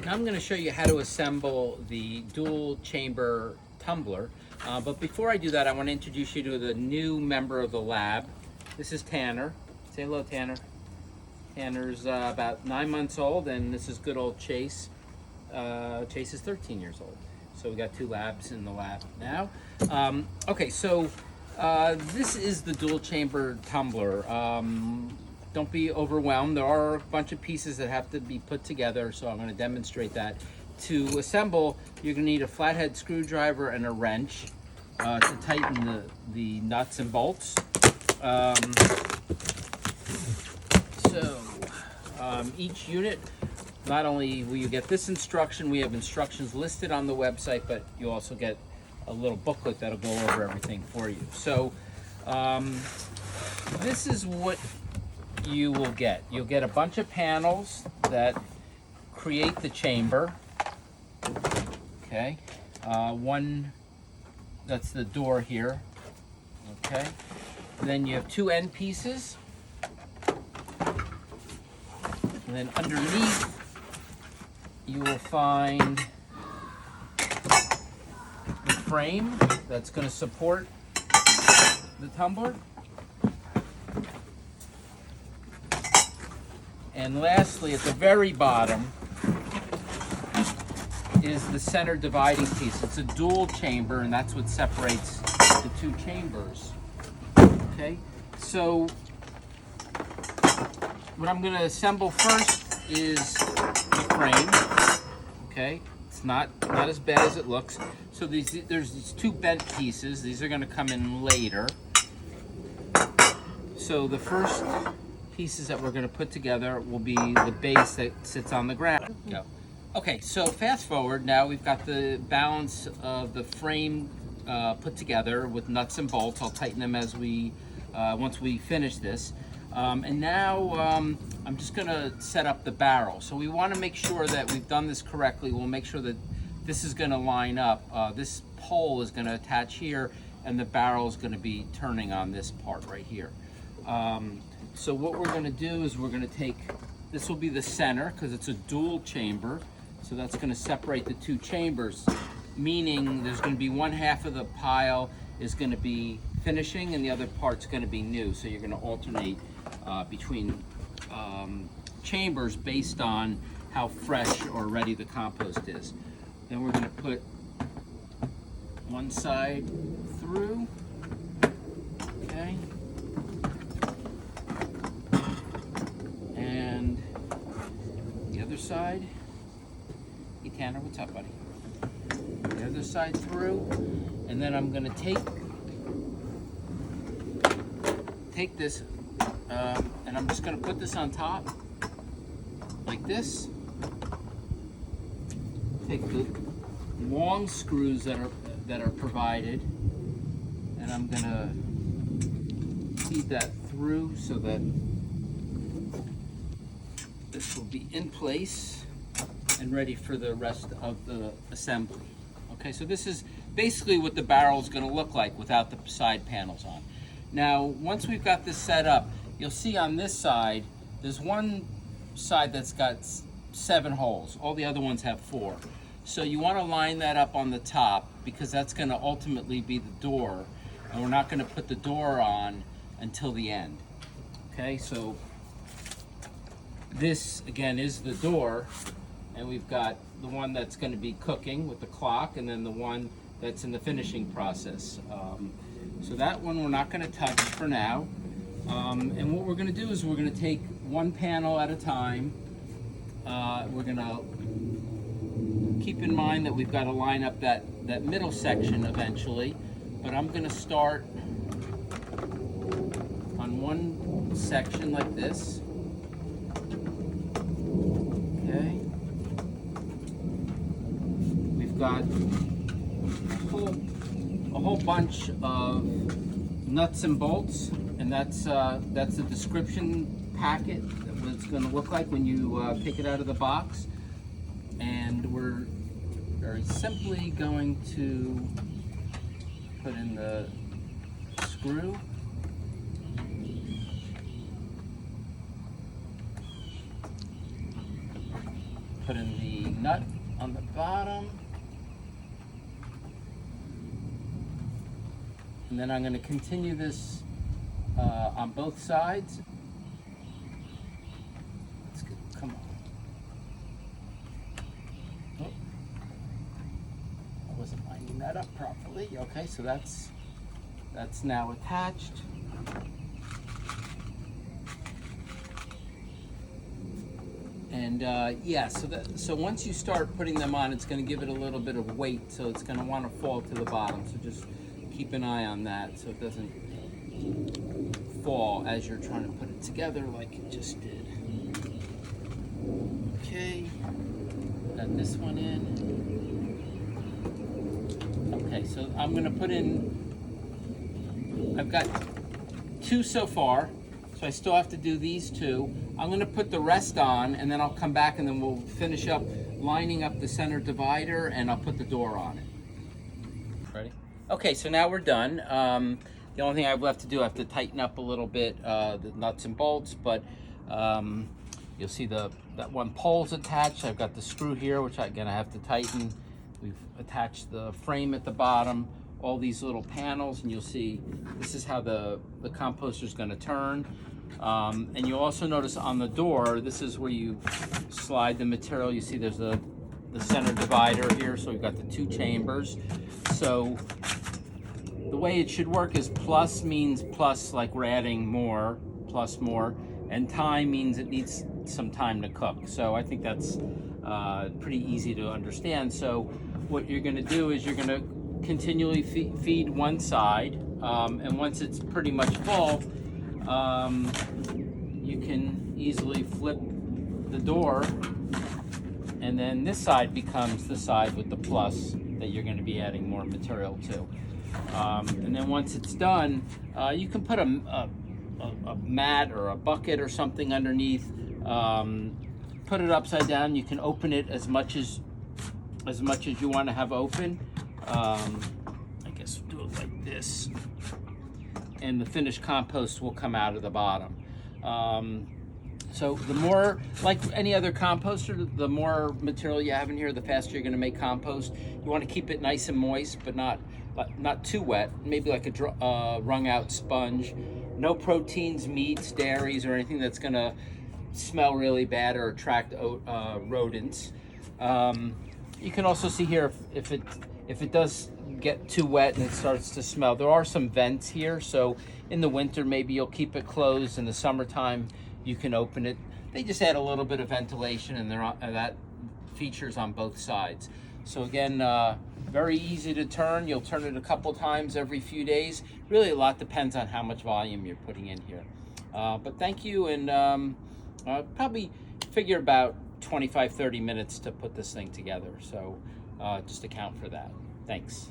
Now I'm going to show you how to assemble the dual chamber tumbler. But before I do that, I want to introduce you to the new member of the lab. This is Tanner. Say hello, Tanner. Tanner's about 9 months old, and this is good old Chase. Chase is 13 years old. So we got two labs in the lab now. Okay, so this is the dual chamber tumbler. Don't be overwhelmed. There are a bunch of pieces that have to be put together, so I'm going to demonstrate that. To assemble, you're going to need a flathead screwdriver and a wrench to tighten the nuts and bolts. Each unit, not only will you get this instruction, we have instructions listed on the website, but you also get a little booklet that'll go over everything for you. So this is what you will get. You'll get a bunch of panels that create the chamber. Okay, one, that's the door here. Okay, and then you have two end pieces. And then underneath, you will find the frame that's going to support the tumbler. And lastly, at the very bottom, is the center dividing piece. It's a dual chamber, and that's what separates the two chambers. Okay, so what I'm going to assemble first is the frame. Okay, it's not as bad as it looks. So there's these two bent pieces. These are going to come in later. So the first pieces that we're going to put together will be the base that sits on the ground. Go. Okay, so fast forward. Now we've got the balance of the frame put together with nuts and bolts. I'll tighten them as once we finish this. And now I'm just going to set up the barrel. So we want to make sure that we've done this correctly. We'll make sure that this is going to line up. This pole is going to attach here, and the barrel is going to be turning on this part right here. So what we're going to do is we're going to take, this will be the center because it's a dual chamber. So that's going to separate the two chambers, meaning there's going to be one half of the pile is going to be finishing and the other part's going to be new. So you're going to alternate between chambers based on how fresh or ready the compost is. Then we're going to put one side through. Okay. And the other side. Hey Tanner, what's up, buddy? The other side through. And then I'm going to take this and I'm just going to put this on top like this. Take the long screws that are provided, and I'm going to feed that through so that this will be in place and ready for the rest of the assembly. Okay, so this is basically what the barrel is going to look like without the side panels on. Now, once we've got this set up, you'll see on this side, there's one side that's got 7 holes. All the other ones have 4. So you want to line that up on the top because that's going to ultimately be the door, and we're not going to put the door on until the end. Okay, so this again is the door, and we've got the one that's going to be cooking with the clock, and then the one that's in the finishing process. So that one we're not going to touch for now. And what we're going to do is we're going to take one panel at a time. We're going to keep in mind that we've got to line up that middle section eventually. But I'm going to start on one section like this. Okay. We've got a whole bunch of nuts and bolts, and that's the description packet that what it's going to look like when you pick it out of the box. And we're very simply going to put in the screw. put in the nut on the bottom. And then I'm going to continue this on both sides. Let's go, come on. Oh, I wasn't lining that up properly. Okay, so that's now attached. And yeah, so once you start putting them on, it's going to give it a little bit of weight, so it's going to want to fall to the bottom. So just keep an eye on that so it doesn't fall as you're trying to put it together like it just did. Okay, got this one in. Okay, so I'm going to put in, I've got 2 so far, so I still have to do these 2. I'm going to put the rest on, and then I'll come back and then we'll finish up lining up the center divider, and I'll put the door on it. Ready? Okay, so now we're done. The only thing I have left to do, I have to tighten up a little bit the nuts and bolts, but you'll see that one pole's attached. I've got the screw here, which I have to tighten. We've attached the frame at the bottom, all these little panels, and you'll see this is how the composter is going to turn. And you'll also notice on the door, this is where you slide the material. You see there's the center divider here, so we've got the 2 chambers. So the way it should work is plus means plus, like we're adding more, plus more, and time means it needs some time to cook. So I think that's pretty easy to understand. So what you're going to do is you're going to continually feed one side, and once it's pretty much full, you can easily flip the door, and then this side becomes the side with the plus that you're going to be adding more material to. And then once it's done, you can put a mat or a bucket or something underneath. Put it upside down. You can open it as much as you want to have open. I guess we'll do it like this, and the finished compost will come out of the bottom. So the more, like any other composter, the more material you have in here, the faster you're going to make compost. You want to keep it nice and moist, but not too wet. Maybe like a wrung out sponge. No proteins, meats, dairies, or anything that's going to smell really bad or attract rodents. You can also see here if it does get too wet and it starts to smell. There are some vents here, so in the winter maybe you'll keep it closed. In the summertime you can open it. They just add a little bit of ventilation, and that features on both sides. So again, very easy to turn. You'll turn it a couple times every few days. Really a lot depends on how much volume you're putting in here. But thank you, and probably figure about 25-30 minutes to put this thing together. So just account for that. Thanks.